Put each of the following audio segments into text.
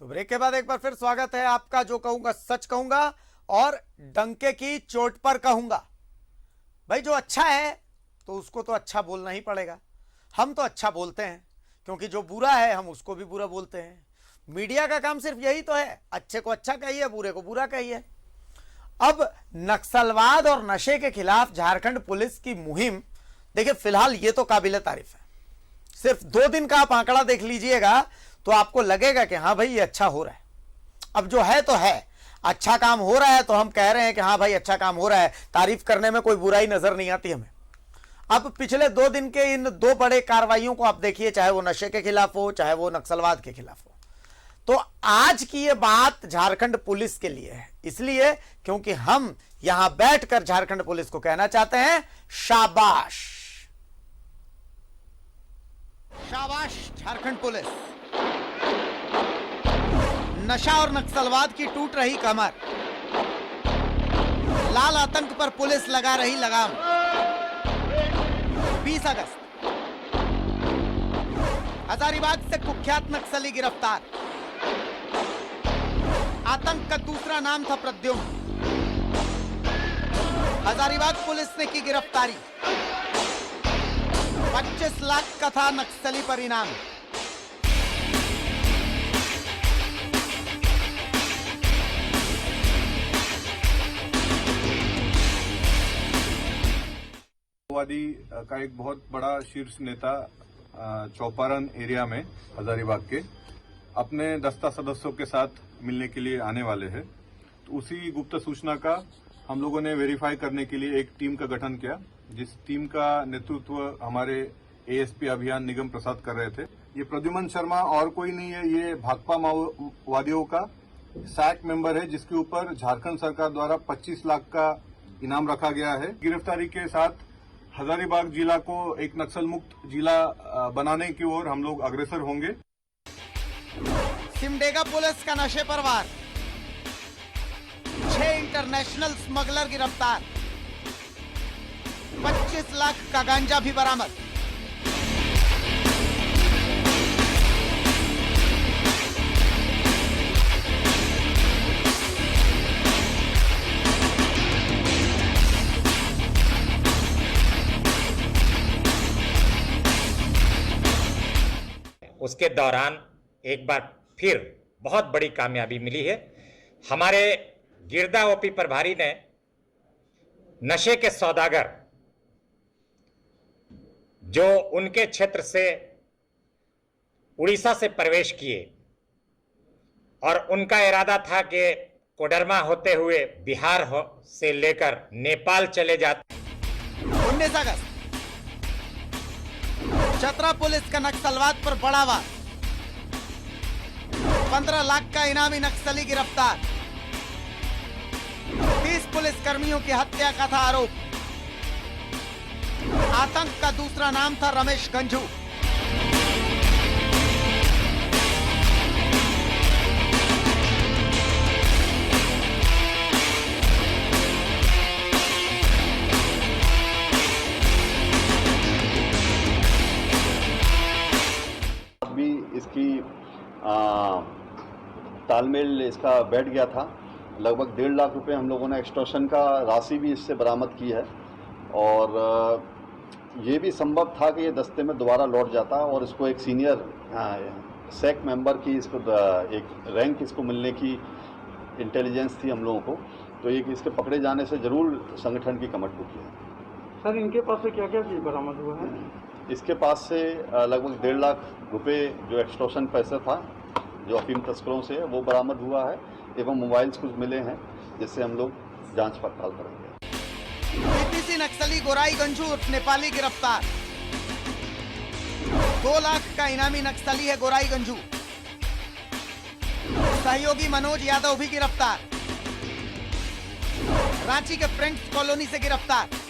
तो ब्रेक के बाद एक बार फिर स्वागत है आपका। जो कहूंगा सच कहूंगा और डंके की चोट पर कहूंगा। भाई जो अच्छा है तो उसको तो अच्छा बोलना ही पड़ेगा। हम तो अच्छा बोलते हैं क्योंकि जो बुरा है हम उसको भी बुरा बोलते हैं। मीडिया का काम सिर्फ यही तो है, अच्छे को अच्छा कहिए, बुरे को बुरा कहिए। अब नक्सलवाद और नशे के खिलाफ झारखंड पुलिस की मुहिम देखिए, फिलहाल ये तो काबिले तारीफ है। सिर्फ 2 दिन का आप आंकड़ा देख लीजिएगा तो आपको लगेगा कि हाँ भाई ये अच्छा हो रहा है। अब जो है तो है, अच्छा काम हो रहा है तो हम कह रहे हैं कि हाँ भाई अच्छा काम हो रहा है, तारीफ करने में कोई बुराई नजर नहीं आती हमें। अब पिछले 2 दिन के इन 2 बड़े कार्रवाइयों को आप देखिए, चाहे वो नशे के खिलाफ हो चाहे वो नक्सलवाद के खिलाफ हो। तो आज की ये बात झारखंड पुलिस के लिए है, इसलिए क्योंकि हम यहां बैठकर झारखंड पुलिस को कहना चाहते हैं शाबाश, शाबाश झारखंड पुलिस। नशा और नक्सलवाद की टूट रही कमर, लाल आतंक पर पुलिस लगा रही लगाम। 20 अगस्त हजारीबाग से कुख्यात नक्सली गिरफ्तार। आतंक का दूसरा नाम था प्रद्युम्न। हजारीबाग पुलिस ने की गिरफ्तारी। 25 लाख का था नक्सली पर इनाम। माओवादी का एक बहुत बड़ा शीर्ष नेता चौपारण एरिया में हजारीबाग के अपने दस्ता सदस्यों के साथ मिलने के लिए आने वाले हैं। तो उसी गुप्त सूचना का हम लोगों ने वेरीफाई करने के लिए एक टीम का गठन किया, जिस टीम का नेतृत्व हमारे एएसपी अभियान निगम प्रसाद कर रहे थे। ये प्रद्युमन शर्मा और कोई नहीं है, ये भाकपा माओवादियों का सैक मेंबर है, जिसके ऊपर झारखंड सरकार द्वारा 25 लाख का इनाम रखा गया है। गिरफ्तारी के साथ हजारीबाग जिला को एक नक्सल मुक्त जिला बनाने की ओर हम लोग अग्रसर होंगे। सिमडेगा पुलिस का नशे पर वार। 6 इंटरनेशनल स्मगलर गिरफ्तार। 25 लाख का गांजा भी बरामद। उसके दौरान एक बार फिर बहुत बड़ी कामयाबी मिली है। हमारे गिरदा ओपी प्रभारी ने नशे के सौदागर जो उनके क्षेत्र से उड़ीसा से प्रवेश किए और उनका इरादा था कि कोडरमा होते हुए बिहार से लेकर नेपाल चले जाते। 19 अगस्त चतरा पुलिस का नक्सलवाद पर बड़ा वार। 15 लाख का इनामी नक्सली गिरफ्तार। 30 पुलिस कर्मियों की हत्या का था आरोप। आतंक का दूसरा नाम था रमेश गंझू। भी इसकी तालमेल इसका बैठ गया था। लगभग 1.5 लाख रुपए हम लोगों ने एक्सटॉर्शन का राशि भी इससे बरामद की है और ये भी संभव था कि ये दस्ते में दोबारा लौट जाता और इसको एक सीनियर सैक मेंबर की इसको एक रैंक इसको मिलने की इंटेलिजेंस थी हम लोगों को। तो ये इसके पकड़े जाने से ज़रूर संगठन की कमर टूटी है। सर इनके पास से क्या क्या चीज़ बरामद हुआ है? इसके पास से लगभग 1.5 लाख रुपए जो एक्सटॉर्शन पैसा था जो अफीम तस्करों से है वो बरामद हुआ है एवं मोबाइल्स कुछ मिले हैं, जिससे हम लोग जांच पड़ताल करेंगे। बीपीसी नक्सली गोराई गंझू नेपाली गिरफ्तार। 2 लाख का इनामी नक्सली है गोराई गंझू। सहयोगी मनोज यादव भी गिरफ्तार। रांची के फ्रेंड्स कॉलोनी से गिरफ्तार।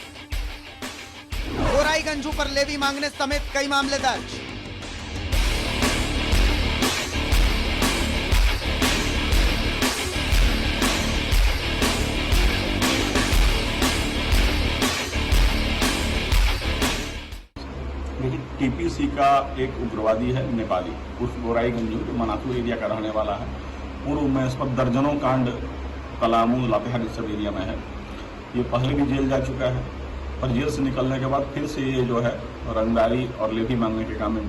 गोराई गंझू पर लेवी मांगने समेत कई मामले दर्ज। टीपीसी का एक उग्रवादी है नेपाली, उस गोराई गंजू जो मनातू एरिया का रहने वाला है। पूर्व में इस पर दर्जनों कांड पलामू लातेहार सब एरिया में है। ये पहले भी जेल जा चुका है और जेल से निकलने के बाद फिर से ये जो है रंगदारी और लेवी मांगने के काम में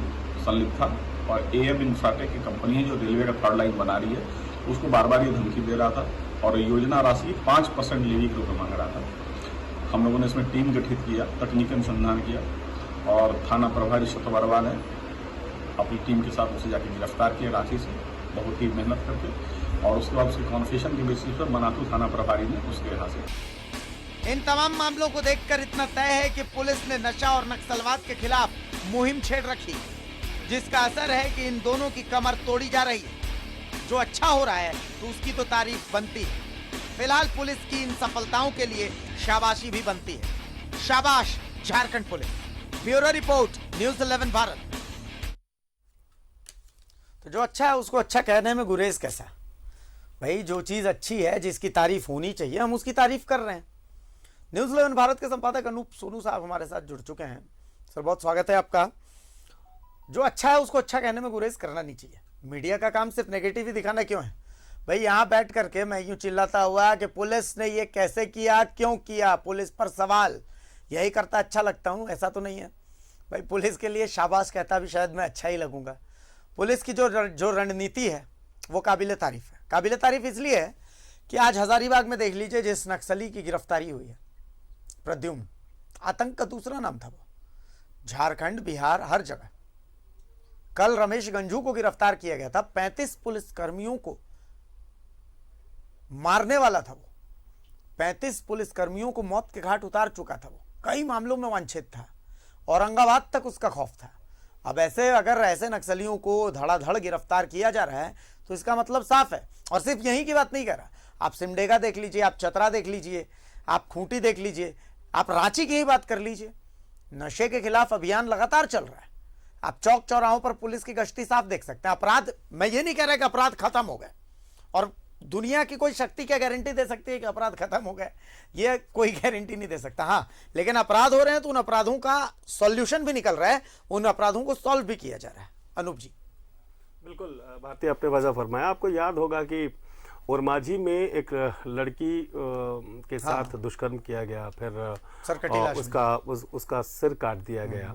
संलिप्त था। और AM इंफ्राटेक की कंपनी है जो रेलवे का 3rd लाइन बना रही है, उसको बार बार ये धमकी दे रहा था और योजना राशि 5% लेवी के रूप में मांग रहा था। हम लोगों ने इसमें टीम गठित किया, तकनीकी अनुसंधान किया और थाना प्रभारी शतवरवा ने अपनी टीम के साथ उसे जाकर गिरफ्तार किया रांची से, बहुत ही मेहनत करके। और उसके बाद उसके कॉन्फेशन के बेसिस पर मनातू थाना प्रभारी ने उसके यहाँ से। इन तमाम मामलों को देखकर इतना तय है कि पुलिस ने नशा और नक्सलवाद के खिलाफ मुहिम छेड़ रखी, जिसका असर है कि इन दोनों की कमर तोड़ी जा रही है। जो अच्छा हो रहा है तो उसकी तो तारीफ बनती है। फिलहाल पुलिस की इन सफलताओं के लिए शाबाशी भी बनती है। शाबाश Jharkhand police. Bureau report, news 11 Bharat. तो जो अच्छा है उसको अच्छा कहने में गुरेज कैसा? भाई जो चीज अच्छी है, जिसकी तारीफ होनी चाहिए, हम उसकी तारीफ कर रहे हैं। न्यूज़ 11 भारत के संपादक अनूप सोनू साहब हमारे साथ जुड़ चुके हैं। सर बहुत स्वागत है आपका। जो अच्छा है उसको अच्छा कहने में गुरेज करना नहीं चाहिए। मीडिया का काम सिर्फ नेगेटिव ही दिखाना क्यों है? भाई यहाँ बैठ करके मैं यूं चिल्लाता हुआ कि पुलिस ने ये कैसे किया, क्यों किया, पुलिस पर सवाल, यही करता अच्छा लगता हूँ? ऐसा तो नहीं है भाई। पुलिस के लिए शाबाश कहता भी शायद मैं अच्छा ही लगूंगा। पुलिस की जो रणनीति है वो काबिल तारीफ है। काबिल तारीफ इसलिए है कि आज हजारीबाग में देख लीजिए जिस नक्सली की गिरफ्तारी हुई है, प्रद्युम्न, आतंक का दूसरा नाम था वो। झारखंड, बिहार, हर जगह। कल रमेश गंझू को गिरफ्तार किया गया था। 35 पुलिस कर्मियों को मारने वाला था वो। 35 पुलिस कर्मियों को मौत के घाट उतार चुका था वो। कई मामलों में वांछित था, औरंगाबाद तक उसका खौफ था। अब अगर ऐसे नक्सलियों को धड़ाधड़ गिरफ्तार किया जा रहा है तो इसका मतलब साफ है। और सिर्फ यहीं की बात नहीं कर रहा, आप सिमडेगा देख लीजिए, आप चतरा देख लीजिए, आप खूंटी देख लीजिए, आप रांची की ही बात कर लीजिए। नशे के खिलाफ अभियान लगातार चल रहा है। आप चौक चौराहों पर पुलिस की गश्ती साफ देख सकते हैं। अपराध, मैं ये नहीं कह रहा कि अपराध खत्म हो गए, और दुनिया की कोई शक्ति क्या गारंटी दे सकती है कि अपराध खत्म हो गए? ये कोई गारंटी नहीं दे सकता। हाँ, लेकिन अपराध हो रहे हैं तो उन अपराधों का सॉल्यूशन भी निकल रहा है, उन अपराधों को सॉल्व भी किया जा रहा है। अनूप जी। बिल्कुल भारतीय, आपने वजह फरमाया। आपको याद होगा कि ओरमाझी में एक लड़की के साथ दुष्कर्म किया गया, फिर उसका सिर काट दिया गया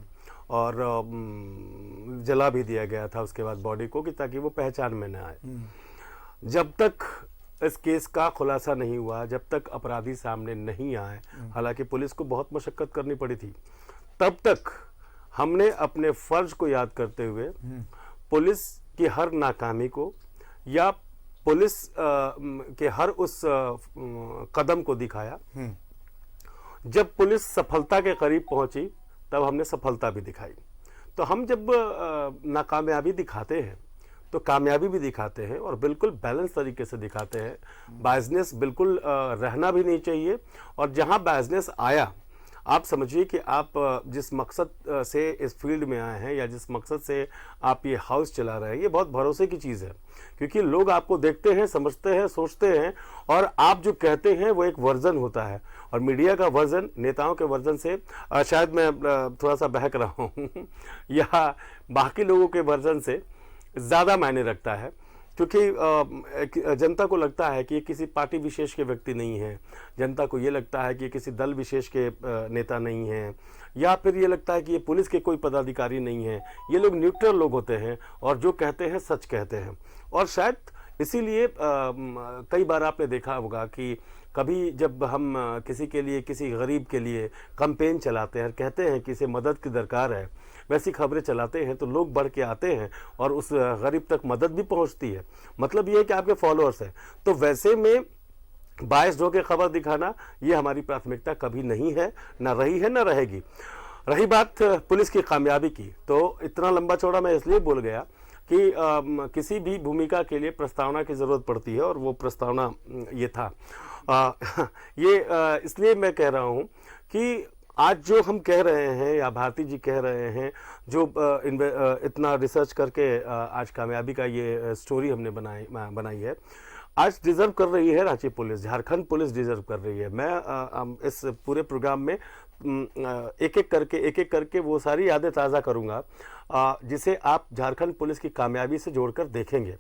और जला भी दिया गया था उसके बाद बॉडी को, कि ताकि वो पहचान में न आए। जब तक इस केस का खुलासा नहीं हुआ, जब तक अपराधी सामने नहीं आए, हालांकि पुलिस को बहुत मशक्कत करनी पड़ी थी, तब तक हमने अपने फर्ज को याद करते हुए पुलिस की हर नाकामी को या पुलिस के हर उस कदम को दिखाया। जब पुलिस सफलता के करीब पहुंची तब हमने सफलता भी दिखाई। तो हम जब नाकामयाबी दिखाते हैं तो कामयाबी भी दिखाते हैं, और बिल्कुल बैलेंस तरीके से दिखाते हैं। बायसनेस बिल्कुल रहना भी नहीं चाहिए। और जहां बायसनेस आया, आप समझिए कि आप जिस मकसद से इस फील्ड में आए हैं या जिस मकसद से आप ये हाउस चला रहे हैं, ये बहुत भरोसे की चीज़ है, क्योंकि लोग आपको देखते हैं, समझते हैं, सोचते हैं, और आप जो कहते हैं वो एक वर्जन होता है। और मीडिया का वर्जन नेताओं के वर्जन से शायद मैं थोड़ा सा बहक रहा हूँ या बाकी लोगों के वर्जन से ज़्यादा मायने रखता है, क्योंकि जनता को लगता है कि ये किसी पार्टी विशेष के व्यक्ति नहीं है, जनता को ये लगता है कि ये किसी दल विशेष के नेता नहीं हैं, या फिर ये लगता है कि ये पुलिस के कोई पदाधिकारी नहीं है। ये लोग न्यूट्रल लोग होते हैं और जो कहते हैं सच कहते हैं। और शायद इसीलिए कई बार आपने देखा होगा कि कभी जब हम किसी के लिए, किसी गरीब के लिए कैंपेन चलाते हैं, कहते हैं कि इसे मदद की दरकार है, वैसी खबरें चलाते हैं, तो लोग बढ़ के आते हैं और उस गरीब तक मदद भी पहुंचती है। मतलब ये है कि आपके फॉलोअर्स हैं। तो वैसे में बायस्ड होकर खबर दिखाना ये हमारी प्राथमिकता कभी नहीं है, ना रही है, ना रहेगी। रही बात पुलिस की कामयाबी की, तो इतना लंबा चौड़ा मैं इसलिए बोल गया कि किसी भी भूमिका के लिए प्रस्तावना की ज़रूरत पड़ती है, और वो प्रस्तावना ये था। इसलिए मैं कह रहा हूँ कि आज जो हम कह रहे हैं या भारती जी कह रहे हैं, जो इतना रिसर्च करके आज कामयाबी का ये स्टोरी हमने बनाई है, आज डिजर्व कर रही है Ranchi police, Jharkhand police deserve कर रही है। मैं इस पूरे प्रोग्राम में एक एक करके वो सारी यादें ताज़ा करूंगा जिसे आप झारखंड पुलिस की कामयाबी से जोड़कर देखेंगे।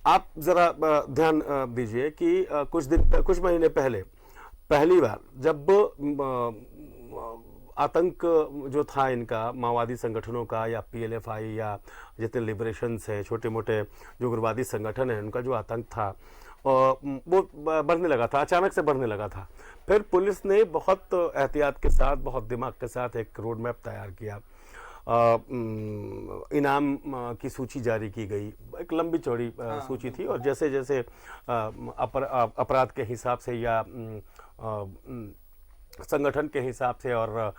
आप जरा ध्यान दीजिए कि कुछ महीने पहले पहली बार जब आतंक जो था इनका, माओवादी संगठनों का या PLFI या जितने लिबरेशंस हैं, छोटे मोटे जो उग्रवादी संगठन हैं, उनका जो आतंक था वो बढ़ने लगा था, अचानक से बढ़ने लगा था। फिर पुलिस ने बहुत एहतियात के साथ, बहुत दिमाग के साथ एक रोड मैप तैयार किया, इनाम की सूची जारी की गई, एक लंबी चौड़ी सूची थी। और जैसे जैसे अपराध के हिसाब से या संगठन के हिसाब से और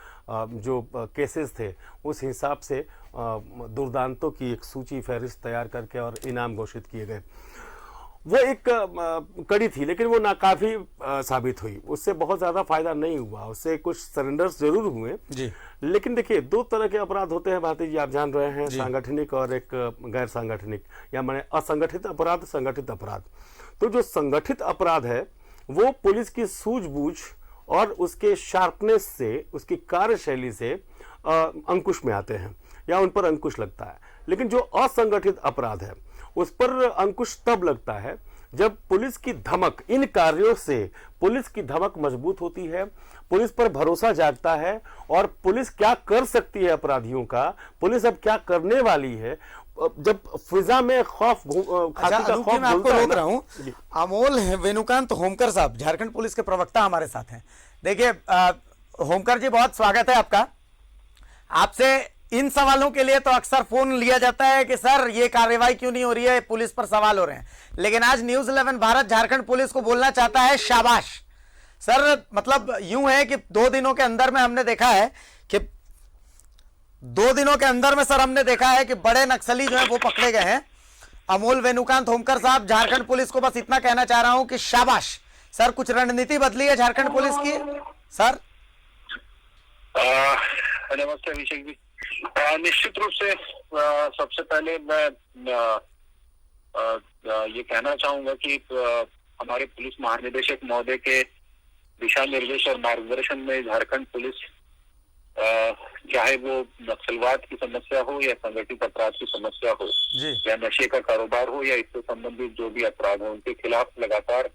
जो केसेस थे उस हिसाब से दुर्दांतों की एक सूची फहरिस्त तैयार करके और इनाम घोषित किए गए। वो एक कड़ी थी, लेकिन वो नाकाफी साबित हुई, उससे बहुत ज़्यादा फायदा नहीं हुआ, उससे कुछ सरेंडर्स जरूर हुए जी। लेकिन देखिए, दो तरह के अपराध होते हैं भारती जी, आप जान रहे हैं, सांगठनिक और एक गैर सांगठनिक, या माने असंगठित अपराध, संगठित अपराध। तो जो संगठित अपराध है वो पुलिस की सूझबूझ और उसके शार्पनेस से, उसकी कार्यशैली से अंकुश में आते हैं या उन पर अंकुश लगता है। लेकिन जो असंगठित अपराध है उस पर अंकुश तब लगता है जब पुलिस की धमक, इन कार्यों से पुलिस की धमक मजबूत होती है, पुलिस पर भरोसा जागता है और पुलिस क्या कर सकती है अपराधियों का, पुलिस अब क्या करने वाली है, जब फिजा में खौफ खाती का खौफ, मैं आपको रोक रहा हूं। अमोल वेणुकांत होमकर साहब, झारखंड पुलिस के प्रवक्ता हमारे साथ हैं। देखिए होमकर जी, बहुत स्वागत है आपका। आपसे इन सवालों के लिए तो अक्सर फोन लिया जाता है कि सर ये कार्रवाई क्यों नहीं हो रही है, पुलिस पर सवाल हो रहे हैं, लेकिन आज न्यूज़ 11 भारत झारखंड पुलिस को बोलना चाहता है शाबाश सर। मतलब यूं है कि 2 दिनों के अंदर में हमने देखा है कि 2 दिनों के अंदर में सर हमने देखा है कि बड़े नक्सली जो है वो पकड़े गए हैं। अमोल वेणुकांत होमकर साहब, झारखंड पुलिस को बस इतना कहना चाह रहा हूं कि शाबाश सर, कुछ रणनीति बदली है झारखंड पुलिस की सर। नमस्ते अभिषेक जी। निश्चित रूप से सबसे पहले मैं ये कहना चाहूंगा कि हमारे पुलिस महानिदेशक महोदय के दिशा निर्देश और मार्गदर्शन में झारखंड पुलिस, चाहे वो नक्सलवाद की समस्या हो या संगठित अपराध की समस्या हो या नशे का कारोबार हो या इससे संबंधित जो भी अपराध हो, उनके खिलाफ लगातार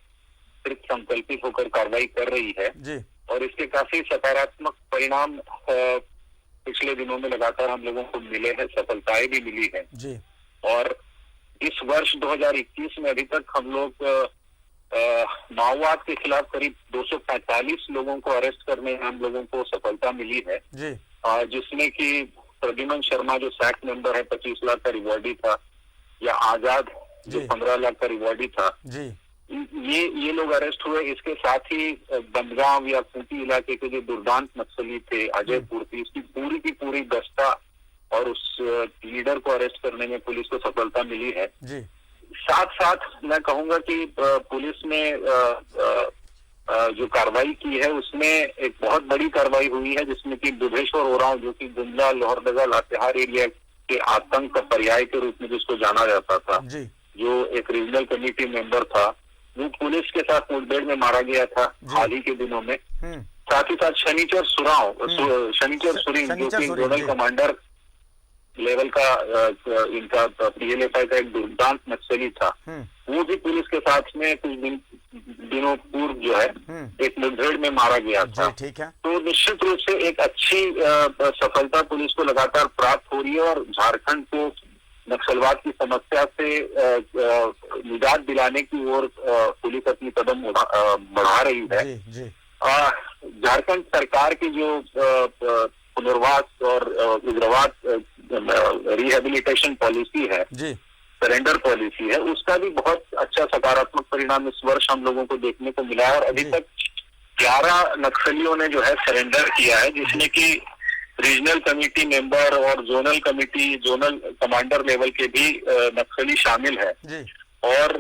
कृत संकल्पित होकर कार्रवाई कर रही है जी। और इसके काफी सकारात्मक परिणाम पिछले दिनों में लगातार हम लोगों को मिले हैं, सफलताएं भी मिली है जी। और इस वर्ष 2021 में अभी तक हम लोग माओवाद के खिलाफ करीब 245 लोगों को अरेस्ट करने में हम लोगों को सफलता मिली है जी। जिसमें कि प्रद्युमन शर्मा जो सैक मेंबर है 25 लाख का रिवॉर्डी था, या आजाद जो 15 लाख का रिवॉर्डी था जी। ये लोग अरेस्ट हुए। इसके साथ ही बंदगांव या खूंटी इलाके के जो दुर्दांत नक्सली थे अजय पूर्ति, इसकी पूरी की पूरी दस्ता और उस लीडर को अरेस्ट करने में पुलिस को सफलता मिली है जी। साथ साथ मैं कहूंगा कि पुलिस ने जो कार्रवाई की है उसमें एक बहुत बड़ी कार्रवाई हुई है, जिसमें कि दुधेश्वर ओरांव, जो कि गुमला, लोहरदगा, लातेहार एरिया के आतंक का पर्याय के रूप में जिसको जाना जाता था जी। जो एक रीजनल कमेटी मेंबर था, वो पुलिस के साथ मुठभेड़ में मारा गया था हाल ही के दिनों में। साथ ही साथ शनिचर सुरीन जो कि जोनल कमांडर लेवल का इनका PLFI का एक दुर्दांत नक्सली था, वो भी पुलिस के साथ में कुछ दिनों पूर्व जो है एक मुठभेड़ में मारा गया था। ठीक है। तो निश्चित रूप से एक अच्छी सफलता पुलिस को लगातार प्राप्त हो रही है और झारखंड को नक्सलवाद की समस्या से निजात दिलाने की ओर पुलिस अपनी कदम बढ़ा रही है। झारखंड सरकार की जो पुनर्वास और उग्रवाद रिहेबिलिटेशन पॉलिसी है जी, सरेंडर पॉलिसी है, उसका भी बहुत अच्छा सकारात्मक परिणाम इस वर्ष हम लोगों को देखने को मिला है। और अभी तक 11 नक्सलियों ने जो है सरेंडर किया है, जिसमें कि रीजनल कमेटी मेंबर और जोनल कमांडर लेवल के भी नक्सली शामिल है जी। और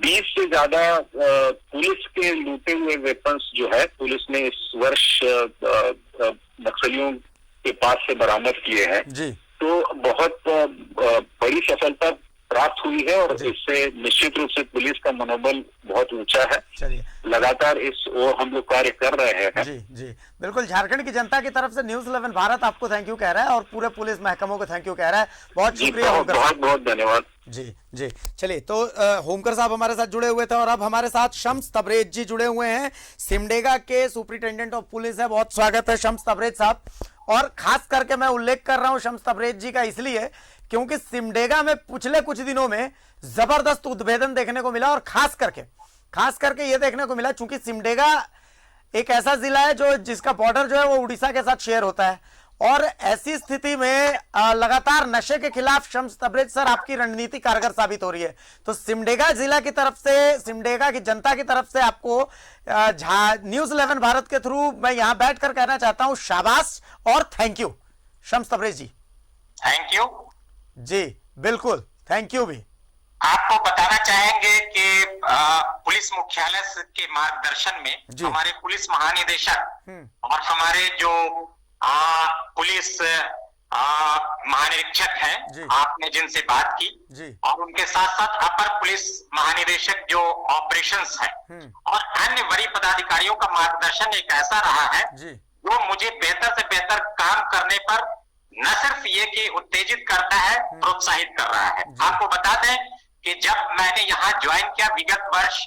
20 से ज्यादा पुलिस के लूटे हुए वेपन्स जो है पुलिस ने इस वर्ष नक्सलियों के पास से बरामद किए हैं जी। तो बहुत बड़ी सफलता प्राप्त हुई है और इससे निश्चित रूप से पुलिस का मनोबल बहुत ऊंचा है। चलिए, लगातार इस ओर हम लोग कार्य कर रहे हैं। जी जी बिल्कुल, झारखंड की जनता की तरफ से न्यूज़ 11 भारत आपको थैंक यू कह रहा है और पूरे पुलिस महकमों को थैंक यू कह रहा है। बहुत शुक्रिया होमकर बहुत साहब। बहुत धन्यवाद। जी जी, चलिए तो होमकर साहब हमारे साथ जुड़े हुए थे और अब हमारे साथ शम्स तबरेज जी जुड़े हुए हैं, सिमडेगा के सुपरिटेंडेंट ऑफ पुलिस है। बहुत स्वागत है शम्स तबरेज साहब। और खास करके मैं उल्लेख कर रहा हूं शम्स तबरेज जी का इसलिए क्योंकि सिमडेगा में पिछले कुछ दिनों में जबरदस्त उद्भेदन देखने को मिला और खास करके ये देखने को मिला चूंकि सिमडेगा एक ऐसा जिला है जो जिसका बॉर्डर जो है वो उड़ीसा के साथ शेयर होता है और ऐसी स्थिति में लगातार नशे के खिलाफ शम्स तबरेज सर आपकी रणनीति कारगर साबित हो रही है। तो सिमडेगा जिला की तरफ से, सिमडेगा की जनता की तरफ से आपको न्यूज़ 11 भारत के थ्रू मैं यहां बैठकर कहना चाहता हूं शाबाश और thank you Shams Tabrez ji. Thank you ji बिल्कुल, थैंक यू भी। आपको बताना चाहेंगे कि पुलिस मुख्यालय के मार्गदर्शन में हमारे पुलिस महानिदेशक और हमारे जो पुलिस महानिरीक्षक हैं, आपने जिनसे बात की और उनके साथ साथ अपर पुलिस महानिदेशक जो ऑपरेशंस है और अन्य वरीय पदाधिकारियों का मार्गदर्शन एक ऐसा रहा है जो मुझे बेहतर से बेहतर काम करने पर न सिर्फ ये कि उत्तेजित करता है, प्रोत्साहित कर रहा है। आपको बता दें कि जब मैंने यहाँ ज्वाइन किया विगत वर्ष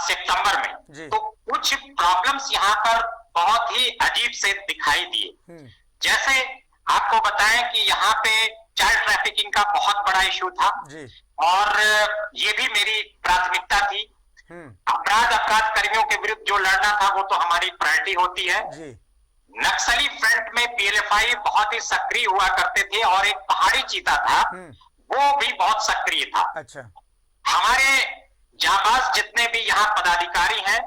सितंबर में, तो कुछ प्रॉब्लम्स यहाँ पर बहुत ही अजीब से दिखाई दिए। जैसे आपको बताएं कि यहाँ पे चाइल्ड ट्रैफिकिंग का बहुत बड़ा इशू था और ये भी मेरी प्राथमिकता थी। अपराध कर्मियों के विरुद्ध जो लड़ना था वो तो हमारी प्रायोरिटी होती है। नक्सली फ्रंट में पीएलएफआई बहुत ही सक्रिय हुआ करते थे और एक पहाड़ी चीता था वो भी बहुत सक्रिय था। अच्छा, हमारे जाबाज जितने भी यहाँ पदाधिकारी हैं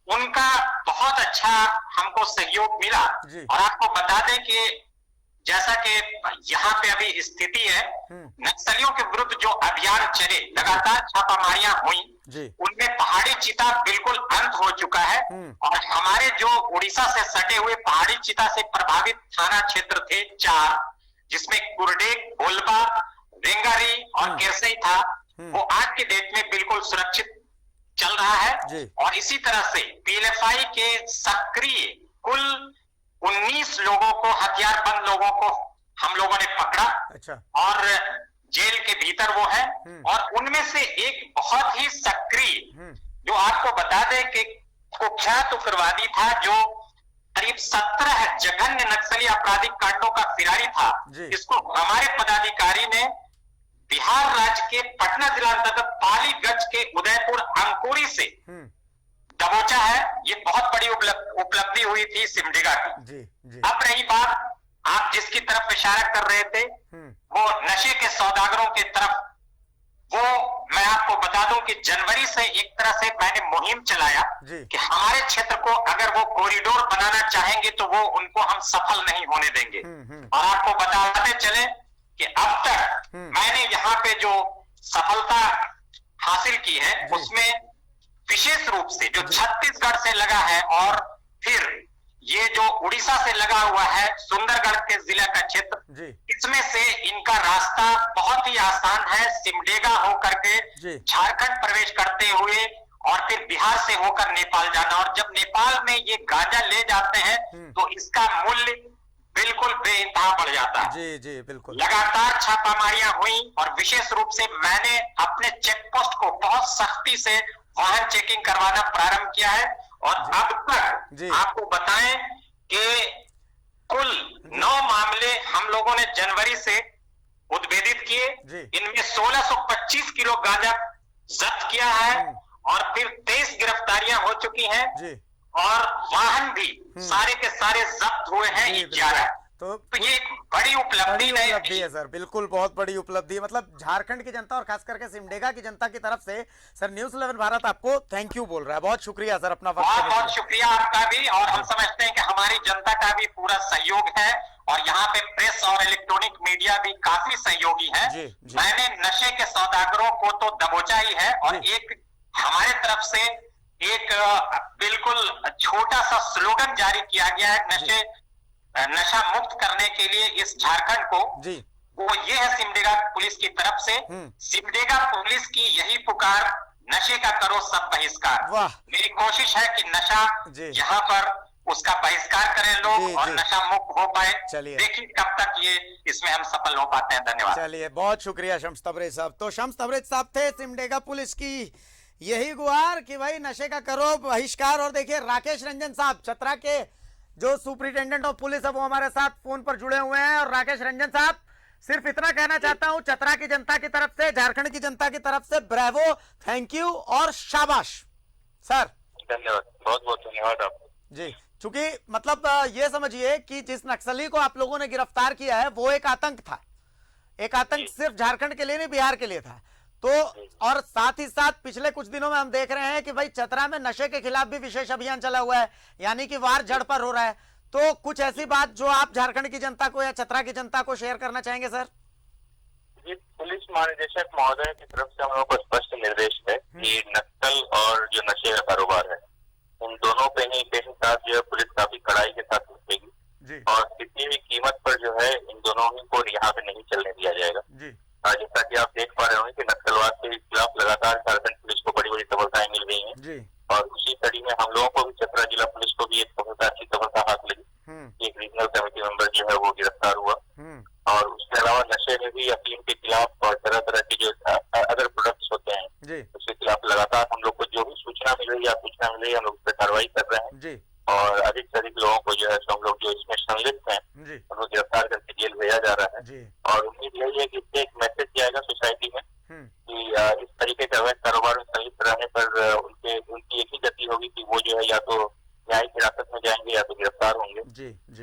उनका बहुत अच्छा हमको सहयोग मिला और आपको बता दें कि जैसा कि यहाँ पे अभी स्थिति है, नक्सलियों के विरुद्ध जो अभियान चले, लगातार छापामारियां हुई, उनमें पहाड़ी चीता बिल्कुल अंत हो चुका है और हमारे जो उड़ीसा से सटे हुए पहाड़ी चीता से प्रभावित थाना क्षेत्र थे 4, जिसमें कुरडेग, भोलबा, रेंगारी और केरसई था, वो आज के डेट में बिल्कुल सुरक्षित चल रहा है। और इसी तरह से पीएलएफआई के सक्रिय कुल 19 लोगों को, हथियारबंद लोगों को हम लोगों ने पकड़ा। अच्छा। और जेल के भीतर वो है और उनमें से एक बहुत ही सक्रिय जो आपको बता दें कि कुख्यात उग्रवादी था, जो करीब 17 जघन्य नक्सली आपराधिक कांडों का फिरारी था। इसको हमारे पदाधिकारी ने बिहार राज्य के पटना जिला अंतर्गत पालीगंज के उदयपुर अंकुरी से दबोचा है। ये बहुत बड़ी उपलब्धि हुई थी सिमडेगा की। अब रही बात आप जिसकी तरफ इशारा कर रहे थे, वो नशे के सौदागरों की तरफ, वो मैं आपको बता दूं कि जनवरी से एक तरह से मैंने मुहिम चलाया कि हमारे क्षेत्र को अगर वो कॉरिडोर बनाना चाहेंगे तो वो उनको हम सफल नहीं होने देंगे। और आपको बताते चले कि अब तक मैंने यहाँ पे जो सफलता हासिल की है उसमें विशेष रूप से जो छत्तीसगढ़ से लगा है और फिर ये जो उड़ीसा से लगा हुआ है सुंदरगढ़ के जिला का क्षेत्र, इसमें से इनका रास्ता बहुत ही आसान है। सिमडेगा होकर के झारखंड प्रवेश करते हुए और फिर बिहार से होकर नेपाल जाना, और जब नेपाल में ये गांजा ले जाते हैं तो इसका मूल्य बिल्कुल बेइंतहा बढ़ जाता है। जी जी बिल्कुल। लगातार छापामारियां हुई और विशेष रूप से मैंने अपने चेक पोस्ट को बहुत सख्ती से वाहन चेकिंग करवाना प्रारंभ किया है और अब तक आपको बताएं कि कुल 9 मामले हम लोगों ने जनवरी से उद्भेदित किए। इनमें 1625 किलो गांजा जब्त किया है और फिर 23 गिरफ्तारियां हो चुकी हैं और वाहन भी सारे के सारे जब्त हुए हैं 11। तो ये एक बड़ी उपलब्धि है सर, बिल्कुल बहुत बड़ी उपलब्धि। मतलब झारखंड की जनता और खास करके सिमडेगा की जनता की तरफ से सर न्यूज़ 11 भारत आपको थैंक यू बोल रहा है। बहुत शुक्रिया सर अपना वक्त। बहुत बहुत शुक्रिया आपका भी, और हम समझते हैं कि हमारी जनता का भी पूरा सहयोग है और यहाँ पे प्रेस और इलेक्ट्रॉनिक मीडिया भी काफी सहयोगी है। मैंने नशे के सौदागरों को तो दबोचा ही है और एक हमारे तरफ से एक बिल्कुल छोटा सा स्लोगन जारी किया गया है नशा मुक्त करने के लिए इस झारखंड को। वो ये है सिमडेगा पुलिस की तरफ से। सिमडेगा पुलिस की यही पुकार, नशे का करो सब बहिष्कार। मेरी कोशिश है कि नशा यहाँ पर उसका बहिष्कार करें लोग और नशा मुक्त हो पाए। चलिए देखिए कब तक ये इसमें हम सफल हो पाते हैं। धन्यवाद। चलिए बहुत शुक्रिया शम्स तबरेज साहब। तो शम्स तबरेज साहब थे सिमडेगा पुलिस की यही गुहार कि भाई नशे का करो बहिष्कार। और देखिए राकेश रंजन साहब चतरा के जो सुपरिटेंडेंट ऑफ पुलिस है वो हमारे साथ फोन पर जुड़े हुए हैं। और राकेश रंजन साहब सिर्फ इतना कहना चाहता हूं चतरा की जनता की तरफ से, झारखंड की जनता की तरफ से, ब्रेवो, थैंक यू और शाबाश सर। धन्यवाद, बहुत बहुत धन्यवाद आपको जी। चूंकि मतलब ये समझिए कि जिस नक्सली को आप लोगों ने गिरफ्तार किया है वो एक आतंक था। एक आतंक सिर्फ झारखंड के लिए नहीं, बिहार के लिए था। तो और साथ ही साथ पिछले कुछ दिनों में हम देख रहे हैं कि भाई चतरा में नशे के खिलाफ भी विशेष अभियान चला हुआ है, यानी कि वार जड़ पर हो रहा है। तो कुछ ऐसी बात जो आप झारखंड की जनता को या चतरा की जनता को शेयर करना चाहेंगे सर? जी, पुलिस महानिदेशक महोदय की तरफ से हम लोग को स्पष्ट निर्देश है कि नक्सल और जो नशे का कारोबार है उन दोनों पे ही के साथ जो है पुलिस काफी कड़ाई के साथ निपटेगी और किसी भी कीमत पर जो है इन दोनों ही को यहाँ पे नहीं चलने दिया जाएगा। जैसा कि आप देख पा रहे होंगे कि नक्सलवाद के खिलाफ लगातार झारखंड पुलिस को बड़ी बड़ी सफलताएं मिल रही हैं और उसी कड़ी में हम लोगों को भी चतरा जिला पुलिस को भी एक सफलता, अच्छी सफलता हाथ लगी। एक रीजनल कमेटी मेंबर जो है वो गिरफ्तार हुआ और उसके अलावा नशे में भी अफीम के खिलाफ और तरह तरह के जो अदर प्रोडक्ट्स होते हैं उसके खिलाफ लगातार हम लोग को जो भी सूचना मिल रही है हम लोग उस पर कार्रवाई कर रहे हैं और अधिक से अधिक लोगों को जो है हम लोग जो इसमें संलिप्त हैं उनको गिरफ्तार करके जेल भेजा जा रहा है। और उम्मीद यही है कि इससे एक मैसेज जाएगा सोसाइटी में कि इस तरीके का अवैध कारोबार में संलिप्त रहने पर उनकी एक ही गति होगी कि वो जो है या तो न्यायिक हिरासत में जाएंगे या तो गिरफ्तार होंगे।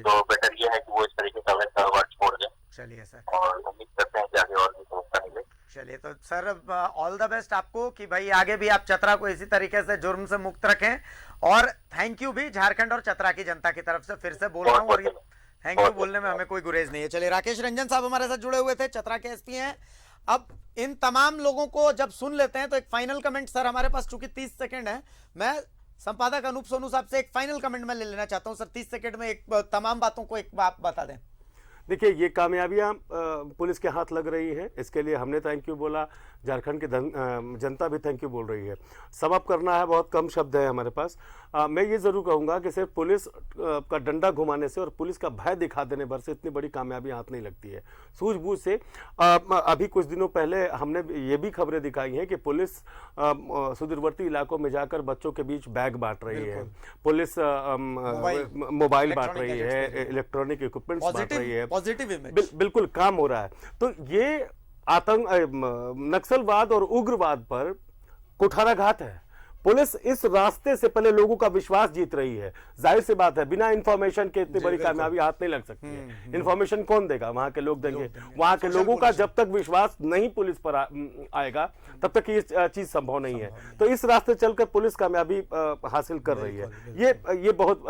तो बेटर ये है कि वो इस तरीके का अवैध कारोबार छोड़ दें। चलिए सर, और उम्मीद करते हैं कि आगे और भी सफलता मिले। चलिए तो सर ऑल द बेस्ट आपको कि भाई आगे भी आप चतरा को इसी तरीके से जुर्म से मुक्त रखें। और थैंक यू भी झारखंड और चतरा की जनता की तरफ से फिर से बोल रहा हूँ और ये थैंक यू बोलने में हमें कोई गुरेज नहीं है। चलिए राकेश रंजन साहब हमारे साथ जुड़े हुए थे, चतरा के एसपी हैं। अब इन तमाम लोगों को जब सुन लेते हैं तो एक फाइनल कमेंट सर हमारे पास चूंकि 30 सेकंड है, मैं संपादक अनूप सोनू साहब से एक फाइनल कमेंट में ले लेना चाहता हूं सर। 30 सेकंड में एक तमाम बातों को एक बात बता दें। देखिए ये कामयाबियां पुलिस के हाथ लग रही हैं, इसके लिए हमने थैंक यू बोला, झारखंड की जनता भी थैंक यू बोल रही है। सम अप करना है, बहुत कम शब्द है हमारे पास। मैं ये ज़रूर कहूँगा कि सिर्फ पुलिस का डंडा घुमाने से और पुलिस का भय दिखा देने भर से इतनी बड़ी कामयाबी हाथ नहीं लगती है। सूझबूझ से अभी कुछ दिनों पहले हमने ये भी खबरें दिखाई हैं कि पुलिस सुदूरवर्ती इलाकों में जाकर बच्चों के बीच बैग बांट रही है, पुलिस मोबाइल बांट रही है, इलेक्ट्रॉनिक इक्विपमेंट्स बांट रही है, पॉजिटिव इमेज बिल्कुल काम हो रहा है। तो ये आतंक नक्सलवाद और उग्रवाद पर कुठाराघात है। पुलिस इस रास्ते से पहले लोगों का विश्वास जीत रही है। जाहिर सी बात है बिना इंफॉर्मेशन के इतनी बड़ी कामयाबी हाथ नहीं लग सकती है। इंफॉर्मेशन कौन देगा? वहां के लोग देंगे। वहां के लोगों का जब तक विश्वास नहीं पुलिस पर आएगा तब तक ये चीज संभव नहीं है। तो इस रास्ते चलकर पुलिस कामयाबी हासिल कर रही है। ये बहुत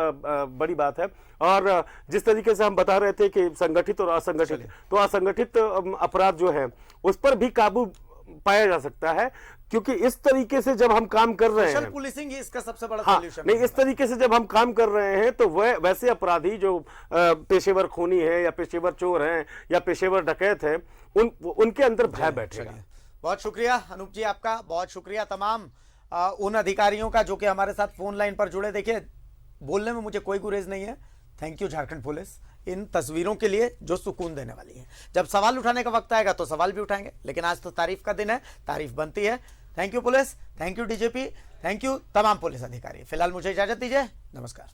बड़ी बात है। और जिस तरीके से हम बता रहे थे कि संगठित और असंगठित, तो असंगठित अपराध जो है उस पर भी काबू पाया जा सकता है, क्योंकि इस तरीके से जब हम काम कर रहे हैं, पुलिसिंग ही इसका सबसे बड़ा सॉल्यूशन नहीं, इस तरीके से जब हम काम कर रहे हैं तो वैसे अपराधी जो पेशेवर खूनी है या पेशेवर चोर हैं या पेशेवर डकैत हैं, उनके अंदर भय बैठेगा। बहुत शुक्रिया अनूप जी आपका, बहुत शुक्रिया तमाम उन अधिकारियों का जो कि हमारे साथ फोन लाइन पर जुड़े। देखिए बोलने में मुझे कोई गुरेज नहीं है। थैंक यू झारखंड पुलिस इन तस्वीरों के लिए जो सुकून देने वाली है। जब सवाल उठाने का वक्त आएगा तो सवाल भी उठाएंगे, लेकिन आज तो तारीफ का दिन है, तारीफ बनती है। Thank you police, thank you DGP, thank you तमाम पुलिस अधिकारी। फिलहाल मुझे इजाजत दीजिए, नमस्कार।